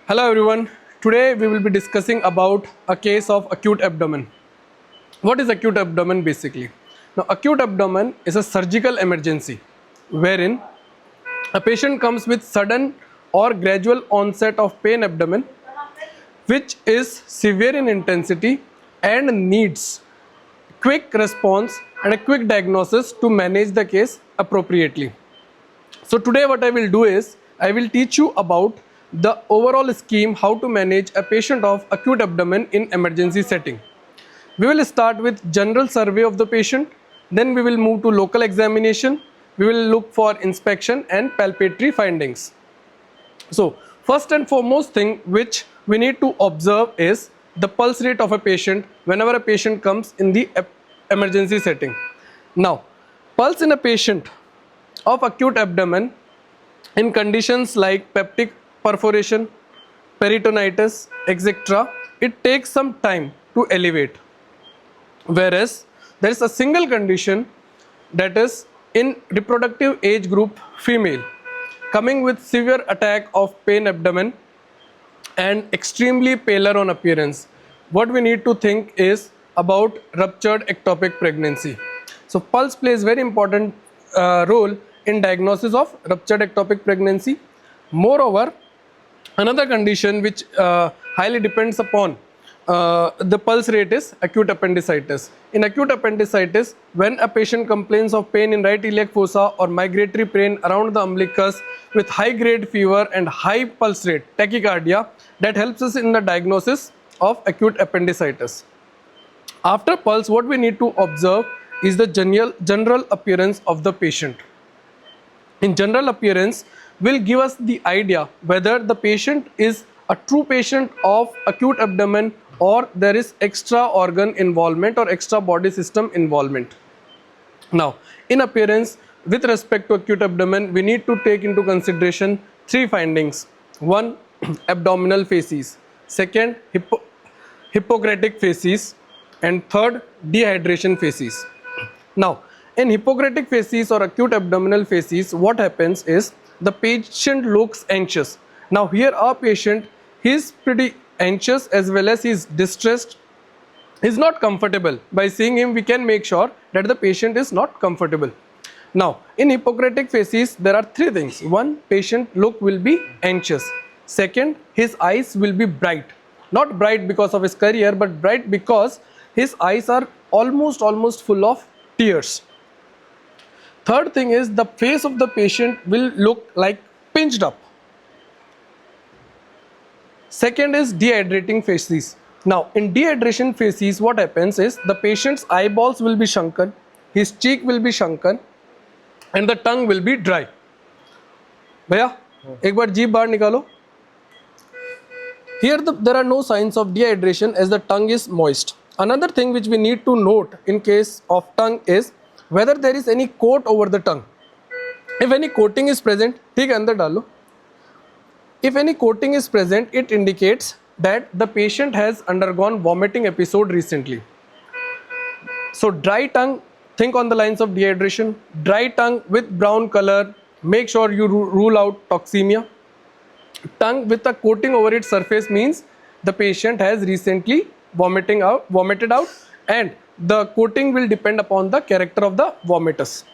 Hello everyone. Today we will be discussing about a case of acute abdomen. What is acute abdomen basically? Now acute abdomen is a surgical emergency wherein a patient comes with sudden or gradual onset of pain abdomen which is severe in intensity and needs quick response and a quick diagnosis to manage the case appropriately. So today what I will do is I will teach you about the overall scheme how to manage a patient of acute abdomen in emergency setting. We will start with general survey of the patient, then we will move to local examination, we will look for inspection and palpatory findings. So first and foremost thing which we need to observe is the pulse rate of a patient whenever a patient comes in the emergency setting. Now pulse in a patient of acute abdomen in conditions like peptic perforation, peritonitis, etc., it takes some time to elevate. Whereas there is a single condition, that is in reproductive age group female coming with severe attack of pain abdomen and extremely paler on appearance. What we need to think is about ruptured ectopic pregnancy. So pulse plays very important role in diagnosis of ruptured ectopic pregnancy. Moreover, another condition which highly depends upon the pulse rate is acute appendicitis. In acute appendicitis, when a patient complains of pain in right iliac fossa or migratory pain around the umbilicus with high grade fever and high pulse rate, tachycardia, that helps us in the diagnosis of acute appendicitis. After pulse, what we need to observe is the general appearance of the patient. In general appearance will give us the idea whether the patient is a true patient of acute abdomen or there is extra organ involvement or extra body system involvement. Now in appearance with respect to acute abdomen, we need to take into consideration three findings. One, abdominal facies. Second, Hippocratic facies, and third, dehydration facies. Now in Hippocratic facies or acute abdominal facies, what happens is the patient looks anxious. Now here our patient, he is pretty anxious as well as he is distressed. He is not comfortable. By seeing him we can make sure that the patient is not comfortable. Now in Hippocratic facies there are three things. One, patient look will be anxious. Second, his eyes will be bright. Not bright because of his career, but bright because his eyes are almost full of tears. Third thing is the face of the patient will look like pinched up. Second is dehydrating facies. Now in dehydration facies, what happens is the patient's eyeballs will be shrunken, his cheek will be shrunken and the tongue will be dry. Bhaiya, एक बार जीभ बाहर निकालो. Here there are no signs of dehydration as the tongue is moist. Another thing which we need to note in case of tongue is whether there is any coat over the tongue. If any coating is present, ठीक है अंदर डालो. If any coating is present, it indicates that the patient has undergone vomiting episode recently. So dry tongue, think on the lines of dehydration. Dry tongue with brown color, make sure you rule out toxemia. Tongue with a coating over its surface means the patient has recently vomited out, and the coating will depend upon the character of the vomitus.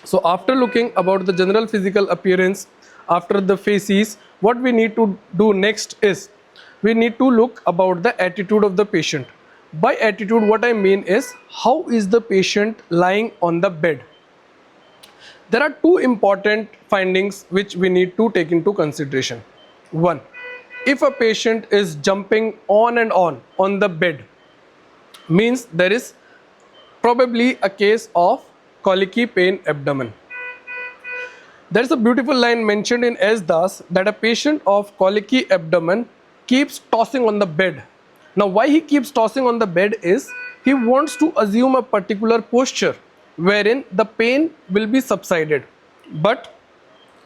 So after looking about the general physical appearance, after the facies, what we need to do next is we need to look about the attitude of the patient. By attitude, what I mean is how is the patient lying on the bed. There are two important findings which we need to take into consideration. One, if a patient is jumping on and on the bed, means there is probably a case of colicky pain abdomen. There is a beautiful line mentioned in S. Das that a patient of colicky abdomen keeps tossing on the bed. Now why he keeps tossing on the bed is he wants to assume a particular posture wherein the pain will be subsided, but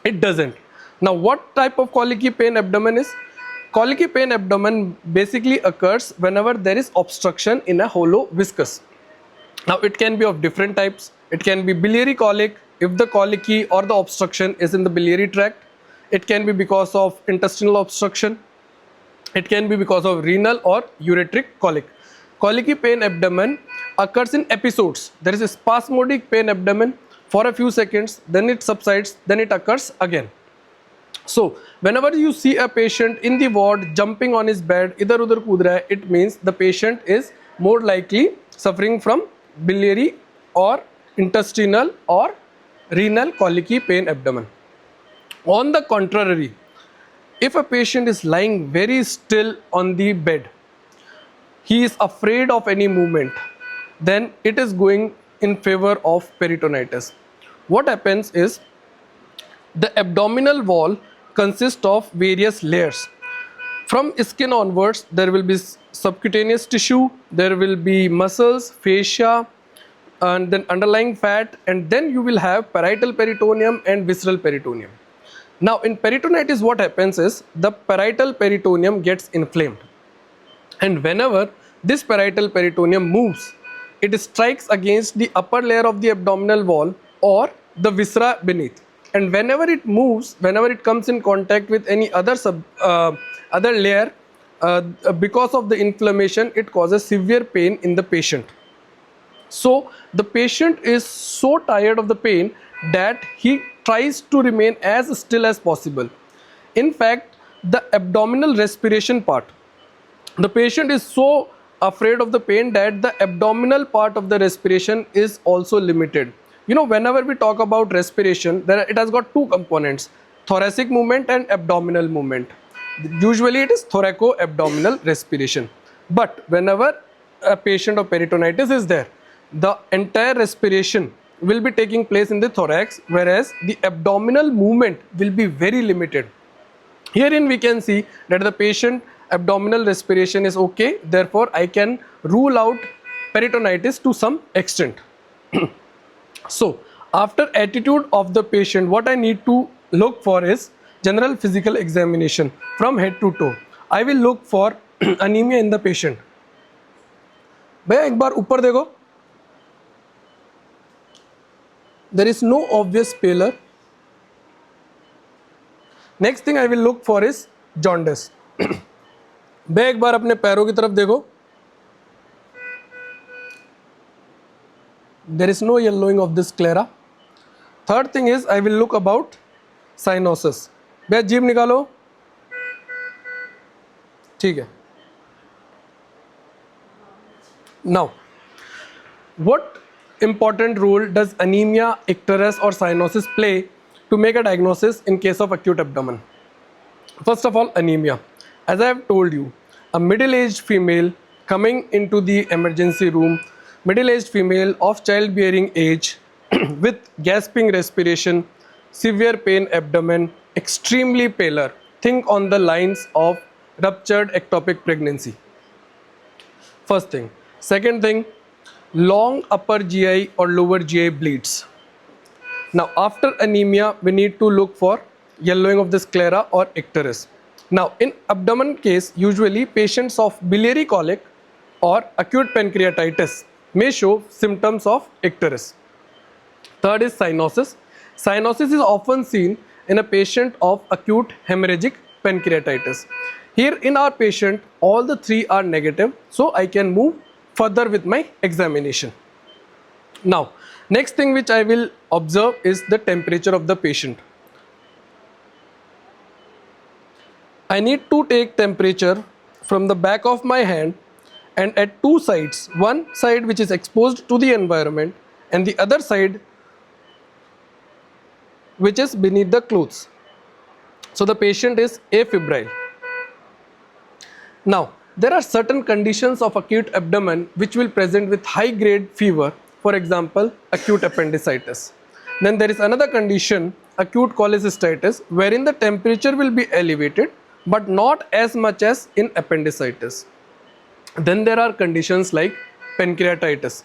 it doesn't. Now what type of colicky pain abdomen is? Colicky pain abdomen basically occurs whenever there is obstruction in a hollow viscus. Now it can be of different types. It can be biliary colic if the colicky or the obstruction is in the biliary tract. It can be because of intestinal obstruction. It can be because of renal or ureteric colic. Colicky pain abdomen occurs in episodes. There is a spasmodic pain abdomen for a few seconds, then it subsides, then it occurs again. So whenever you see a patient in the ward jumping on his bed, idhar udhar kood raha hai, it means the patient is more likely suffering from biliary or intestinal or renal colicky pain abdomen. On the contrary, if a patient is lying very still on the bed, he is afraid of any movement, then it is going in favor of peritonitis. What happens is the abdominal wall consists of various layers. From skin onwards, there will be subcutaneous tissue, there will be muscles, fascia, and then underlying fat, and then you will have parietal peritoneum and visceral peritoneum. Now in peritonitis, what happens is the parietal peritoneum gets inflamed, and whenever this parietal peritoneum moves, it strikes against the upper layer of the abdominal wall or the viscera beneath, and whenever it moves, whenever it comes in contact with any other other layer, because of the inflammation, it causes severe pain in the patient. So the patient is so tired of the pain that he tries to remain as still as possible. In fact, the abdominal respiration part, the patient is so afraid of the pain that the abdominal part of the respiration is also limited. You know, whenever we talk about respiration, it has got two components, thoracic movement and abdominal movement. Usually it is thoraco-abdominal respiration. But whenever a patient of peritonitis is there, the entire respiration will be taking place in the thorax, whereas the abdominal movement will be very limited. Herein we can see that the patient abdominal respiration is okay, therefore I can rule out peritonitis to some extent. So after attitude of the patient, what I need to look for is general physical examination from head to toe. I will look for anemia in the patient. भैया एक बार ऊपर देखो. There is no obvious pallor. Next thing I will look for is jaundice. भैया एक बार अपने पैरों की तरफ देखो. There is no yellowing of this sclera. Third thing is I will look about cyanosis. भैया जीभ निकालो. ठीक है. Now, what important role does anemia, icterus or cyanosis play to make a diagnosis in case of acute abdomen? First of all, anemia. As I have told you, a middle-aged female coming into the emergency room, middle-aged female of childbearing age with gasping respiration, severe pain abdomen, extremely pallor. Think on the lines of ruptured ectopic pregnancy. First thing. Second thing, long upper GI or lower GI bleeds. Now after anemia, we need to look for yellowing of the sclera or icterus. Now in abdomen case, usually patients of biliary colic or acute pancreatitis may show symptoms of icterus. Third is cyanosis. Cyanosis is often seen in a patient of acute hemorrhagic pancreatitis. Here in our patient, all the three are negative, so I can move further with my examination. Now, next thing which I will observe is the temperature of the patient. I need to take temperature from the back of my hand and at two sides, one side which is exposed to the environment and the other side which is beneath the clothes. So the patient is afebrile. Now, there are certain conditions of acute abdomen which will present with high grade fever, for example, acute appendicitis. Then there is another condition, acute cholecystitis, wherein the temperature will be elevated but not as much as in appendicitis. Then there are conditions like pancreatitis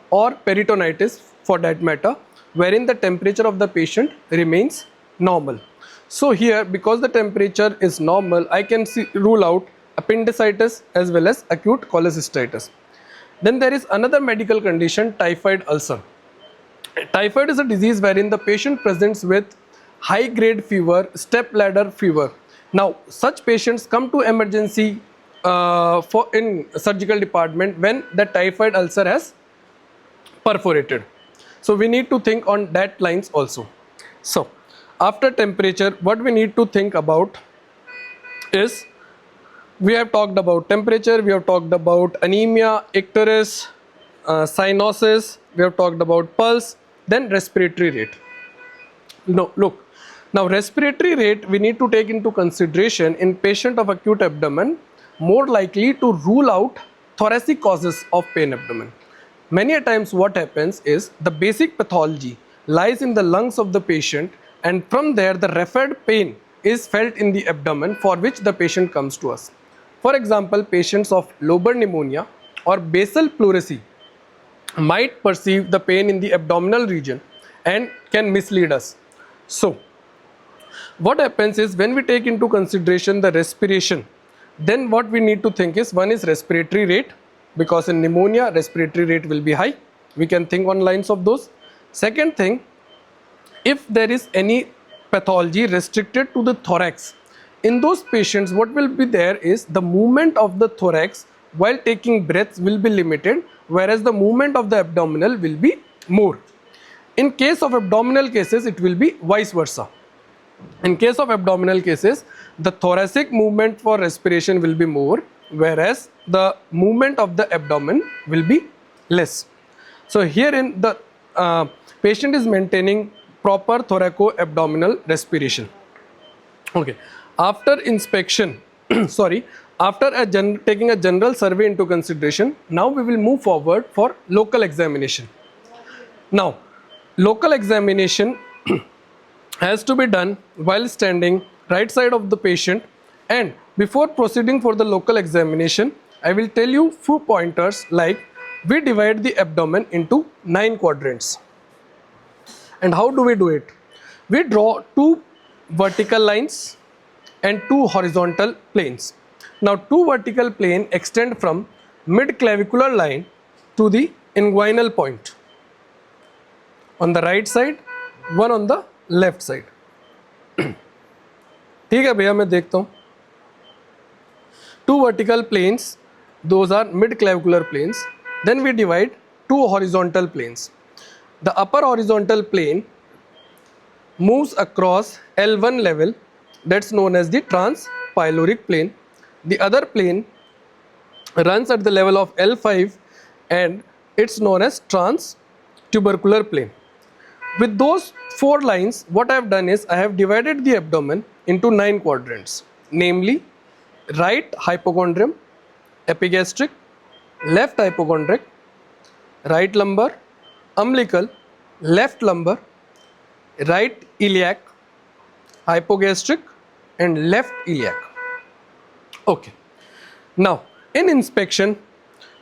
or peritonitis for that matter, wherein the temperature of the patient remains normal. So here, because the temperature is normal, I can rule out appendicitis as well as acute cholecystitis. Then there is another medical condition, typhoid ulcer. Typhoid is a disease wherein the patient presents with high grade fever, step ladder fever, Now, such patients come to emergency for in surgical department when the typhoid ulcer has perforated. So we need to think on that lines also. So after temperature, what we need to think about is, we have talked about temperature, we have talked about anemia, icterus, cyanosis, we have talked about pulse, then respiratory rate. No, look, now respiratory rate we need to take into consideration in patient of acute abdomen, more likely to rule out thoracic causes of pain abdomen. Many a times what happens is the basic pathology lies in the lungs of the patient, and from there the referred pain is felt in the abdomen for which the patient comes to us. For example, patients of lobar pneumonia or basal pleurisy might perceive the pain in the abdominal region and can mislead us. So what happens is, when we take into consideration the respiration, then what we need to think is, one is respiratory rate, because in pneumonia respiratory rate will be high. We can think on lines of those. Second thing, if there is any pathology restricted to the thorax, in those patients what will be there is the movement of the thorax while taking breaths will be limited, whereas the movement of the abdominal will be more. In case of abdominal cases, it will be vice versa. In case of abdominal cases, the thoracic movement for respiration will be more, whereas the movement of the abdomen will be less. So herein the patient is maintaining proper thoraco-abdominal respiration. Okay. After inspection, sorry, after taking a general survey into consideration, now we will move forward for local examination. Now, local examination has to be done while standing right side of the patient, and before proceeding for the local examination, I will tell you few pointers, like we divide the abdomen into 9 quadrants. And how do we do it? We draw 2 vertical lines and 2 horizontal planes. Now 2 vertical plane extend from mid-clavicular line to the inguinal point on the right side, one on the left side. ठीक है भैया, मैं देखता हूँ. 2 vertical planes, those are mid-clavicular planes. Then we divide 2 horizontal planes. The upper horizontal plane moves across L1 level, that's known as the transpyloric plane. The other plane runs at the level of L5 and it's known as transtubercular plane. With those 4 lines, what I have done is I have divided the abdomen into 9 quadrants, namely right hypochondrium, epigastric, left hypochondric, right lumbar, umbilical, left lumbar, right iliac, hypogastric and left iliac. Okay. Now in inspection,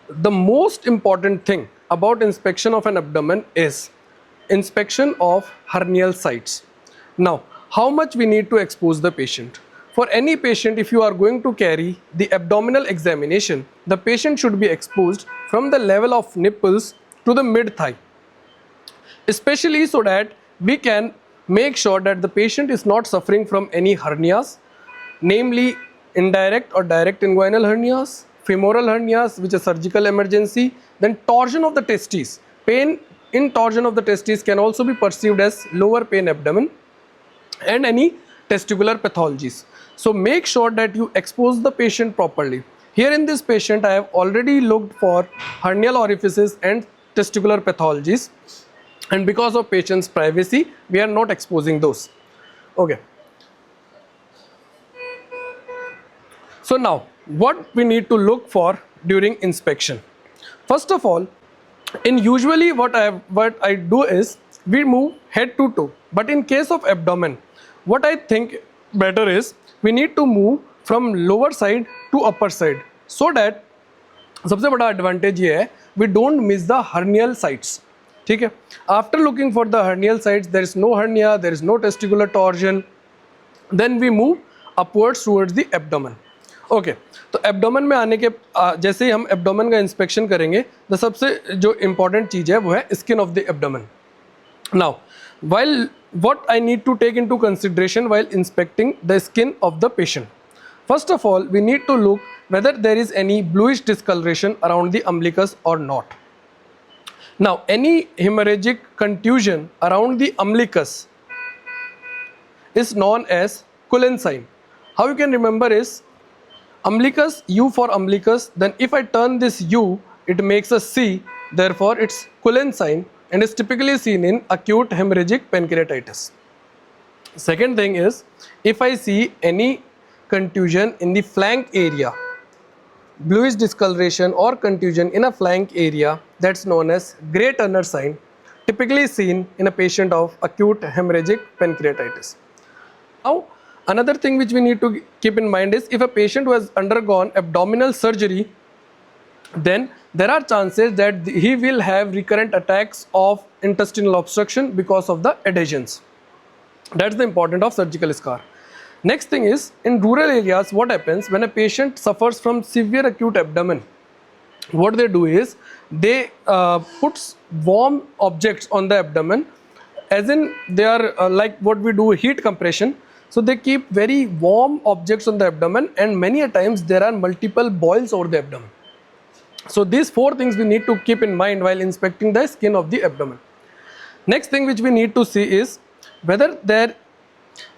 the most important thing about inspection of an abdomen is inspection of hernial sites. Now how much we need to expose the patient? For any patient, if you are going to carry the abdominal examination, the patient should be exposed from the level of nipples to the mid thigh, especially so that we can make sure that the patient is not suffering from any hernias, namely indirect or direct inguinal hernias, femoral hernias which is surgical emergency, then torsion of the testes. Pain in torsion of the testes can also be perceived as lower pain abdomen, and any testicular pathologies. So make sure that you expose the patient properly. Here in this patient, I have already looked for hernial orifices and testicular pathologies, and because of patient's privacy, we are not exposing those. Okay. So now, what we need to look for during inspection? First of all, in usually what I do is we move head to toe, but in case of abdomen, what I think better is we need to move from lower side to upper side, so that सबसे बड़ा advantage ये है we don't miss the hernial sites. ठीक है? After looking for the hernial sites, there is no hernia, there is no testicular torsion, then we move upwards towards the abdomen. Okay तो abdomen में आने के जैसे ही हम एब्डोमेन का inspection करेंगे, तो सबसे जो इम्पॉर्टेंट चीज़ है वो है skin of the abdomen. Now While what I need to take into consideration while inspecting the skin of the patient. First of all, we need to look whether there is any bluish discoloration around the umbilicus or not. Now, any hemorrhagic contusion around the umbilicus is known as Cullen sign. How you can remember is umbilicus, U for umbilicus, then if I turn this U, it makes a C, therefore it's Cullen sign and is typically seen in acute hemorrhagic pancreatitis. Second thing is, if I see any contusion in the flank area, bluish discoloration or contusion in a flank area, that's known as Gray Turner sign, typically seen in a patient of acute hemorrhagic pancreatitis. Now, another thing which we need to keep in mind is if a patient who has undergone abdominal surgery, then there are chances that he will have recurrent attacks of intestinal obstruction because of the adhesions. That's the importance of surgical scar. Next thing is, in rural areas, what happens when a patient suffers from severe acute abdomen? What they do is they put warm objects on the abdomen, as in they are like what we do, heat compression. So they keep very warm objects on the abdomen, and many a times there are multiple boils over the abdomen. So these four things we need to keep in mind while inspecting the skin of the abdomen. Next thing which we need to see is whether there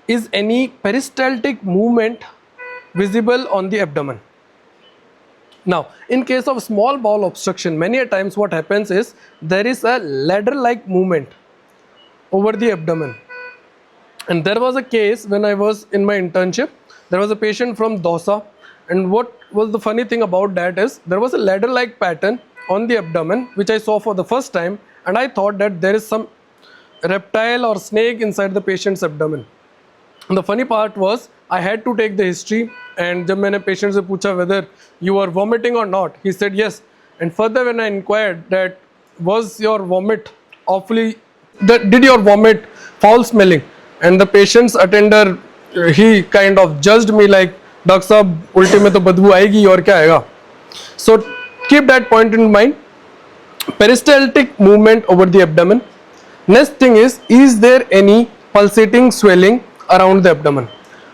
is any peristaltic movement visible on the abdomen. Now, in case of small bowel obstruction, many a times what happens is there is a ladder-like movement over the abdomen. And there was a case when I was in my internship, there was a patient from Dosa, and what was the funny thing about that is there was a ladder-like pattern on the abdomen which I saw for the first time, and I thought that there is some reptile or snake inside the patient's abdomen. And the funny part was I had to take the history, and जब मैंने patient से पूछा whether you were vomiting or not, he said yes. And further when I inquired that was your vomit awfully, did your vomit foul smelling, and the patient's attender he kind of judged me like doctor साहब उल्टी में तो बदबू आएगी और क्या आएगा. So keep that point in mind. Peristaltic movement over the abdomen. Next thing is there any pulsating swelling around the abdomen?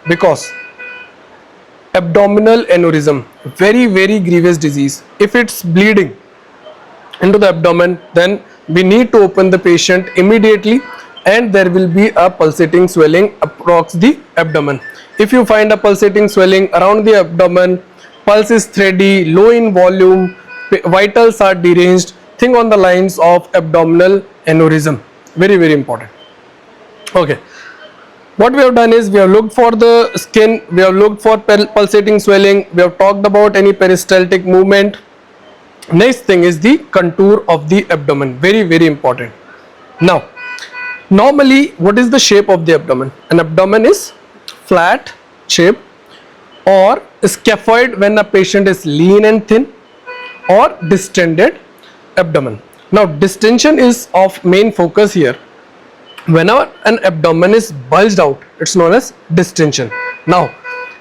Because abdominal aneurysm, very grievous disease. If it's bleeding into the abdomen, then we need to open the patient immediately, and there will be a pulsating swelling across the abdomen. If you find a pulsating swelling around the abdomen, pulse is thready, low in volume, vitals are deranged, think on the lines of abdominal aneurysm. Very important. Okay. What we have done is we have looked for the skin, we have looked for pulsating swelling, we have talked about any peristaltic movement. Next thing is the contour of the abdomen. Very important. Now, normally what is the shape of the abdomen? An abdomen is flat shape or scaphoid when a patient is lean and thin, or distended abdomen. Now, distension is of main focus here. Whenever an abdomen is bulged out, it's known as distension. Now,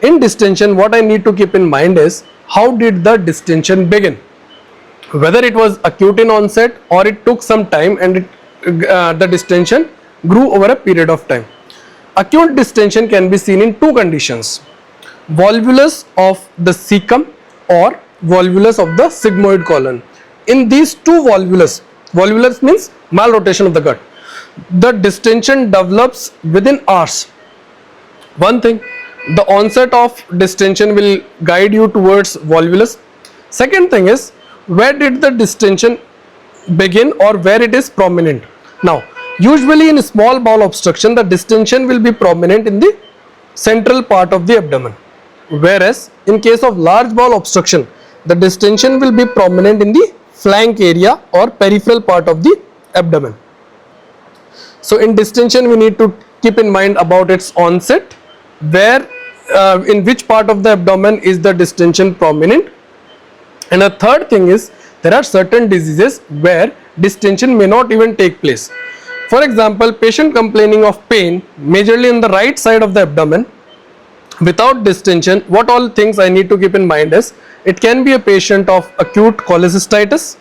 in distension, what I need to keep in mind is how did the distension begin? Whether it was acute in onset or it took some time and the distension grew over a period of time. Acute distension can be seen in two conditions: volvulus of the cecum or volvulus of the sigmoid colon. In these two volvulus means malrotation of the gut, the distension develops within hours. One thing, the onset of distension will guide you towards volvulus. Second thing is, where did the distension begin or where it is prominent? Now, usually in small bowel obstruction, the distension will be prominent in the central part of the abdomen, whereas in case of large bowel obstruction, the distension will be prominent in the flank area or peripheral part of the abdomen. So in distension, we need to keep in mind about its onset, where in which part of the abdomen is the distension prominent. And a third thing is, there are certain diseases where distension may not even take place. For example, patient complaining of pain majorly in the right side of the abdomen without distension, what all things I need to keep in mind is, it can be a patient of acute cholecystitis,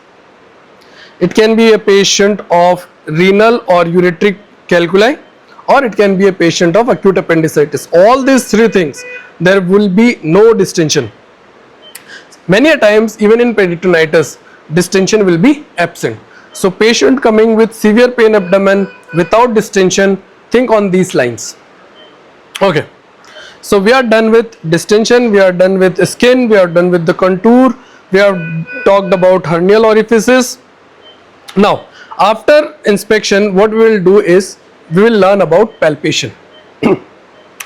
it can be a patient of renal or ureteric calculi, or it can be a patient of acute appendicitis. All these three things, there will be no distension. Many a times, even in peritonitis, distension will be absent. So patient coming with severe pain abdomen without distension, think on these lines. Okay. So we are done with distension, we are done with skin, we are done with the contour, we have talked about hernial orifices. Now, after inspection, what we will do is, we will learn about palpation.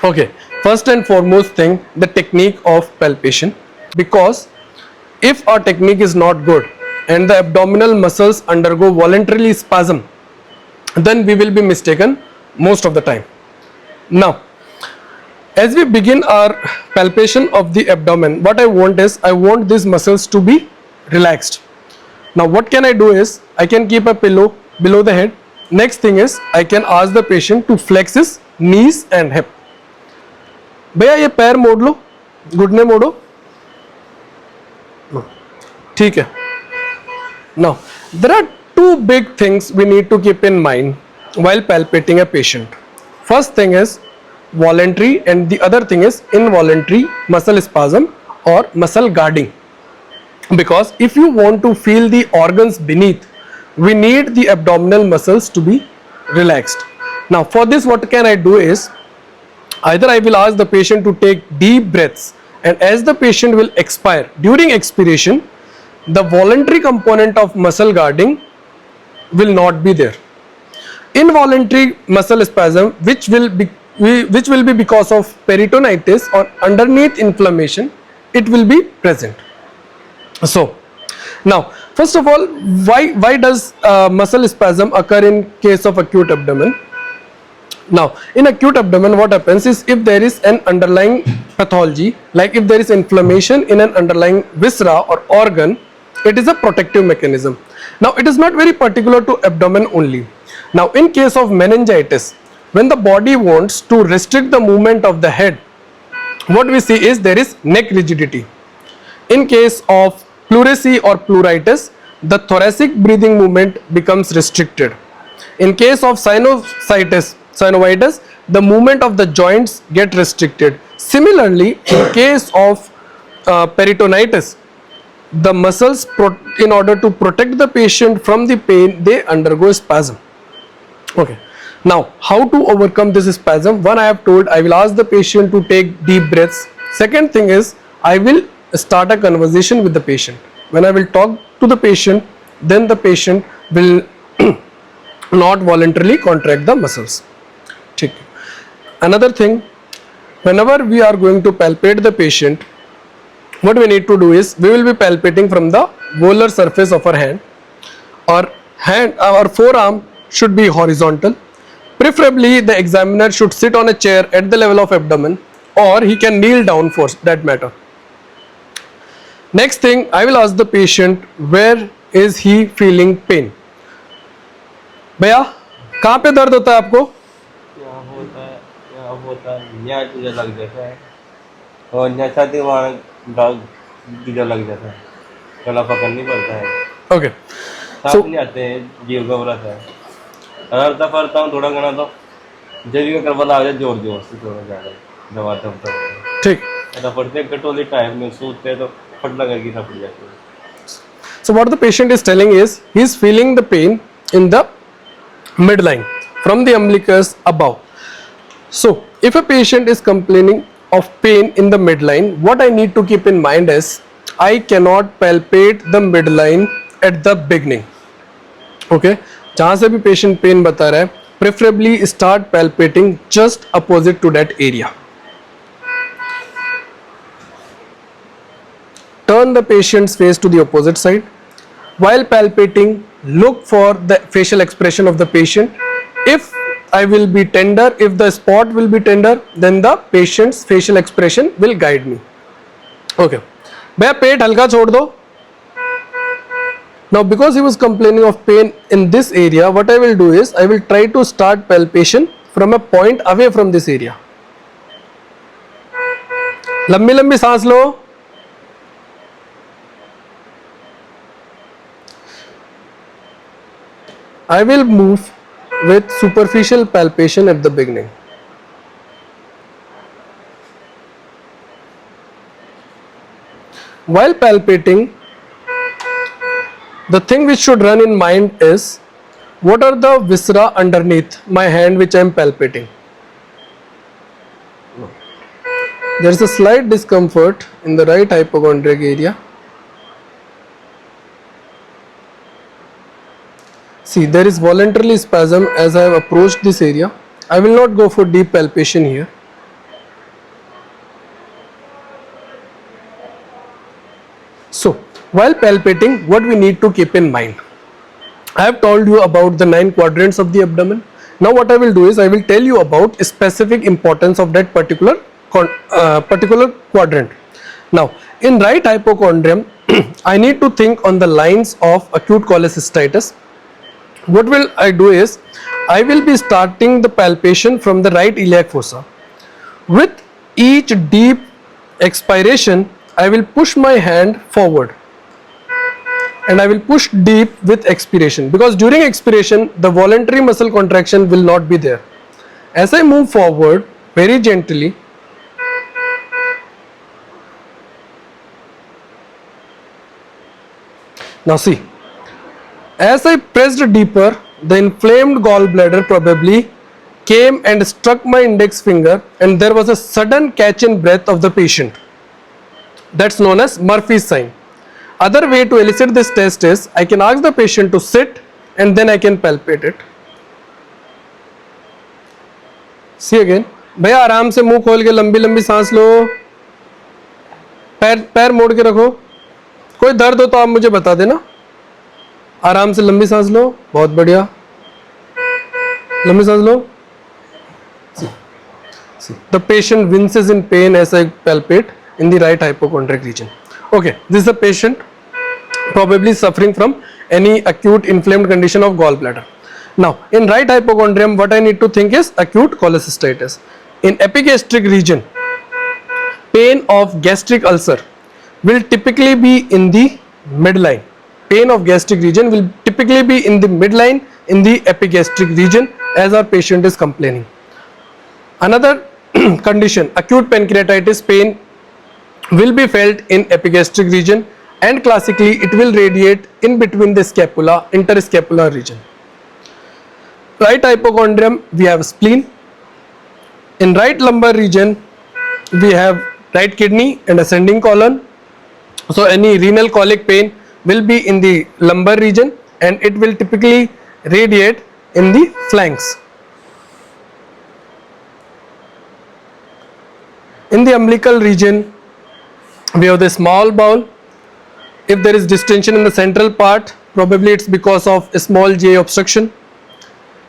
Okay, first and foremost thing, the technique of palpation, because if our technique is not good and the abdominal muscles undergo voluntarily spasm, then we will be mistaken most of the time. Now, as we begin our palpation of the abdomen, what I want is, I want these muscles to be relaxed. Now what can I do is, I can keep a pillow below the head. Next thing is, I can ask the patient to flex his knees and hip. भैया ये पैर मोड़ लो, घुटने मोड़ो, ठीक है. Now there are two big things we need to keep in mind while palpating a patient. First thing is voluntary, and the other thing is involuntary muscle spasm or muscle guarding. Because if you want to feel the organs beneath, we need the abdominal muscles to be relaxed. Now for this, what can I do is, either I will ask the patient to take deep breaths, and as the patient will expire, during expiration, the voluntary component of muscle guarding will not be there. Involuntary muscle spasm, which will be because of peritonitis or underneath inflammation, it will be present. So now, first of all, why does muscle spasm occur in case of acute abdomen? Now in acute abdomen, what happens is, if there is an underlying pathology, like if there is inflammation in an underlying viscera or organ, it is a protective mechanism. Now it is not very particular to abdomen only. Now in case of meningitis, when the body wants to restrict the movement of the head, what we see is there is neck rigidity. In case of pleurisy or pleuritis, the thoracic breathing movement becomes restricted. In case of synovitis, the movement of the joints get restricted. Similarly, in case of peritonitis, the muscles, in order to protect the patient from the pain, they undergo spasm. Okay. Now, how to overcome this spasm? One, I have told, I will ask the patient to take deep breaths. Second thing is, I will start a conversation with the patient. When I will talk to the patient, then the patient will not voluntarily contract the muscles. Another thing, whenever we are going to palpate the patient, what we need to do is, we will be palpating from the volar surface of our hand. Our forearm should be horizontal. Preferably, the examiner should sit on a chair at the level of abdomen, or he can kneel down for that matter. Next thing, I will ask the patient, where is he feeling pain? भैया, कहाँ पे दर्द होता है आपको? यहाँ होता है, यहाँ तुझे लग जाता है, और यहाँ छाती वहाँ तुझे लग जाता है, गला पकड़नी पड़ता है. Okay. सांस नहीं आते हैं, जीव घबराता है. हरता फरता हूँ थोड़ा घना, तो जल्दी कर बता आ जाए, जोर जोर से थोड़ा ज़्यादा दबा तब तक. ठीक. ऐसा पड़ते कटोली टाइप में सूते हैं तो फट लगा के फट जाती है. So what the patient is telling is, he is feeling the pain in the midline from the umbilicus above. So if a patient is complaining of pain in the midline, what I need to keep in mind is, I cannot palpate the midline at the beginning. Okay, जहाँ से भी patient pain बता रहा है, preferably start palpating just opposite to that area. Turn the patient's face to the opposite side. While palpating, look for the facial expression of the patient. If I will be tender, if the spot will be tender, then the patient's facial expression will guide me. Okay. भैया पेट हल्का छोड़ दो. Now because he was complaining of pain in this area, what I will do is, I will try to start palpation from a point away from this area. लंबी लंबी सांस लो. I will move with superficial palpation at the beginning. While palpating, the thing which should run in mind is what are the viscera underneath my hand which I am palpating. There is a slight discomfort in the right hypochondriac area. See, there is voluntarily spasm as I have approached this area. I will not go for deep palpation here. So, while palpating, what we need to keep in mind? I have told you about the 9 quadrants of the abdomen. Now what I will do is I will tell you about specific importance of that particular quadrant. Now, in right hypochondrium, I need to think on the lines of acute cholecystitis. What will I do is I will be starting the palpation from the right iliac fossa. With each deep expiration, I will push my hand forward and I will push deep with expiration, because during expiration the voluntary muscle contraction will not be there. As I move forward very gently, now see, as I pressed deeper, the inflamed gallbladder probably came and struck my index finger, and there was a sudden catch in breath of the patient. That's known as Murphy's sign. Other way to elicit this test is I can ask the patient to sit and then I can palpate it. See again. भैया आराम से मुंह खोल के लंबी लंबी सांस लो, पैर मोड़ के रखो, कोई दर्द हो तो आप मुझे बता देना. आराम से लंबी सांस लो, बहुत बढ़िया, लंबी सांस लो. See. The patient winces in pain as I palpate in the right hypochondriac region. Okay, this is a patient probably suffering from any acute inflamed condition of gallbladder. Now, in right hypochondrium, what I need to think is acute cholecystitis. In epigastric region, pain of gastric ulcer will typically be in the midline. Pain of gastric region will typically be in the midline in the epigastric region as our patient is complaining. Another condition, acute pancreatitis pain, will be felt in epigastric region, and classically it will radiate in between the scapula, interscapular region. Right hypochondrium, we have spleen. In right lumbar region, we have right kidney and ascending colon. So any renal colic pain will be in the lumbar region and it will typically radiate in the flanks. In the umbilical region, we have the small bowel. If there is distension in the central part, probably it's because of a small J obstruction.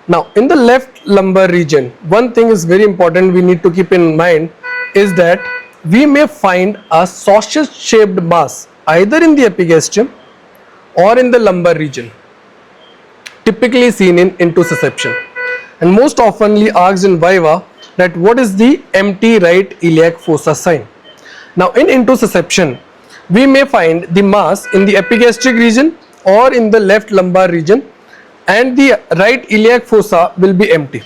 Now, in the left lumbar region, one thing is very important we need to keep in mind is that we may find a sausage shaped mass either in the epigastrium or in the lumbar region, typically seen in intussusception, and most oftenly asked in viva that what is the empty right iliac fossa sign. Now, in intussusception, we may find the mass in the epigastric region or in the left lumbar region, and the right iliac fossa will be empty.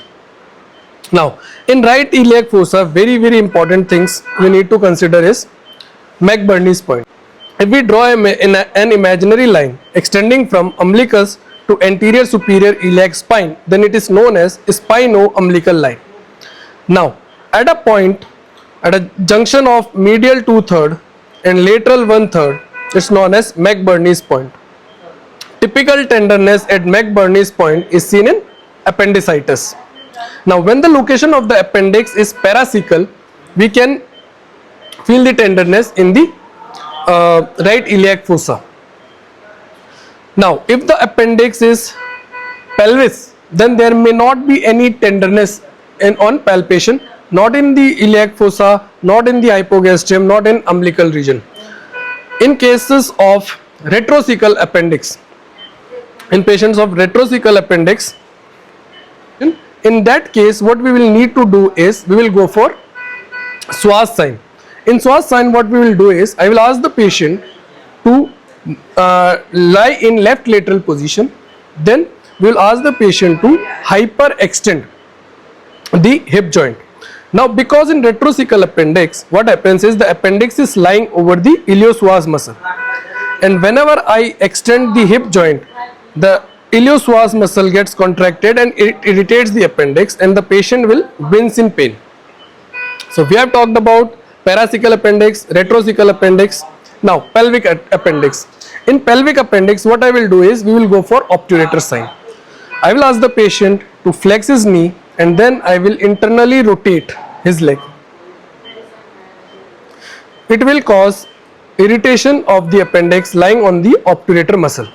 Now, in right iliac fossa, very important things we need to consider is McBurney's point. If we draw an imaginary line extending from umbilicus to anterior superior iliac spine, then it is known as spino-umbilical line. Now, at a point, at a junction of medial 2/3 and lateral 1/3, it's known as McBurney's point. Typical tenderness at McBurney's point is seen in appendicitis. Now, when the location of the appendix is paracecal, we can feel the tenderness in the right iliac fossa. Now, if the appendix is pelvis, then there may not be any tenderness on palpation, not in the iliac fossa, not in the hypogastrium, not in umbilical region. In cases of retrocecal appendix, in patients of retrocecal appendix, in that case what we will need to do is we will go for Swas sign. In Swas sign, what we will do is I will ask the patient to lie in left lateral position, then we will ask the patient to hyperextend the hip joint. Now, because in retrocecal appendix, what happens is the appendix is lying over the iliopsoas muscle, and whenever I extend the hip joint, the iliopsoas muscle gets contracted and it irritates the appendix, and the patient will wince in pain. So we have talked about paracecal appendix, retrocecal appendix. Now pelvic appendix. In pelvic appendix, what I will do is we will go for obturator sign. I will ask the patient to flex his knee, and then I will internally rotate his leg. It will cause irritation of the appendix lying on the obturator muscle.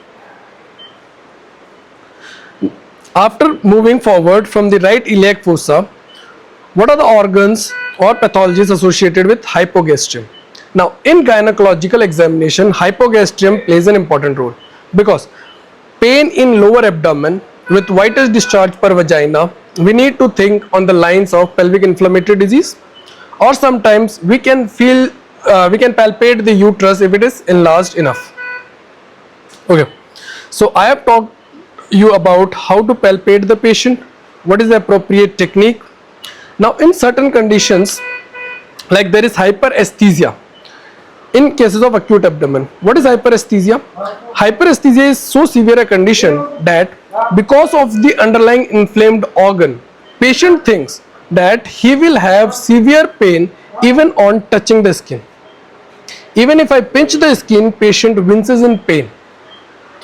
After moving forward from the right iliac fossa, what are the organs or pathologies associated with hypogastrium? Now, in gynecological examination, hypogastrium plays an important role because pain in lower abdomen with whitish discharge per vagina, we need to think on the lines of pelvic inflammatory disease, or sometimes we can feel, we can palpate the uterus if it is enlarged enough. Okay, so I have talked you about how to palpate the patient, what is the appropriate technique. Now, in certain conditions, like there is hyperesthesia. In cases of acute abdomen, what is hyperesthesia? Hyperesthesia is so severe a condition that because of the underlying inflamed organ, patient thinks that he will have severe pain even on touching the skin. Even if I pinch the skin, patient winces in pain.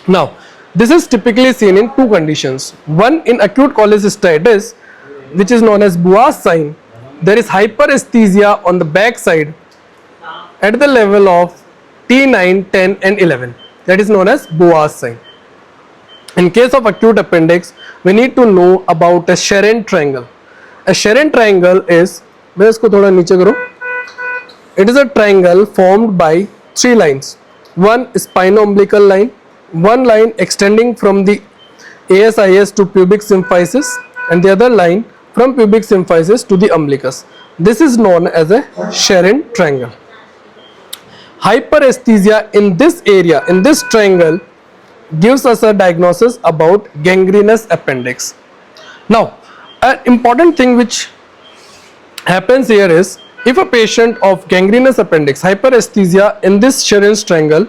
Now, this is typically seen in two conditions. One, in acute cholecystitis, which is known as Boas sign, there is hyperesthesia on the back side at the level of T9, 10 and 11. That is known as Boas sign. In case of acute appendix, we need to know about a Sharon triangle. A Sharon triangle is, it is a triangle formed by three lines. One spino-umbilical line, one line extending from the ASIS to pubic symphysis, and the other line from pubic symphysis to the umbilicus. This is known as a Sharon triangle. Hyperesthesia in this area, in this triangle, gives us a diagnosis about gangrenous appendix. Now, an important thing which happens here is, if a patient of gangrenous appendix, hyperesthesia in this Sharon's triangle,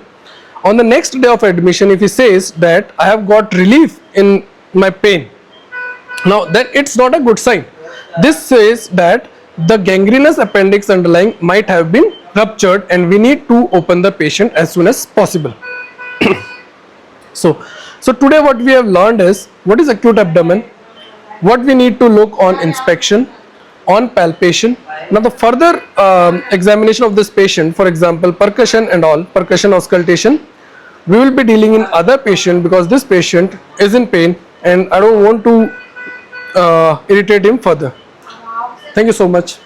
on the next day of admission, if he says that I have got relief in my pain, now then it's not a good sign. This says that the gangrenous appendix underlying might have been ruptured, and we need to open the patient as soon as possible. So today what we have learned is what is acute abdomen, what we need to look on inspection, on palpation. Now the further examination of this patient, for example percussion and all, percussion auscultation, we will be dealing in other patient because this patient is in pain and I don't want to irritate him further. Thank you so much.